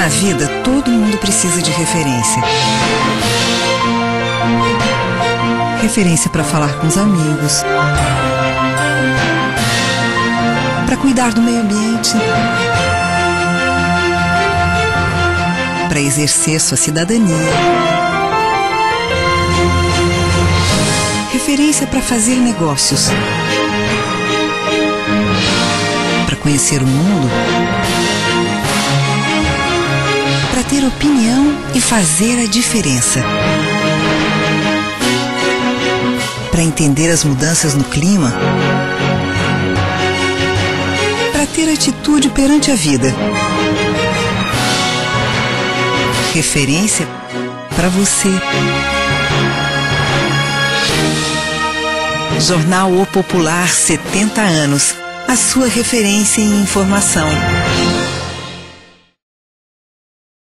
vida, todo mundo precisa de referência. Referência para falar com os amigos, para cuidar do meio ambiente, para exercer sua cidadania. Referência para fazer negócios, para conhecer o mundo, para ter opinião e fazer a diferença, para entender as mudanças no clima, para ter atitude perante a vida. Referência para você. Jornal O Popular, 70 anos. A sua referência em informação.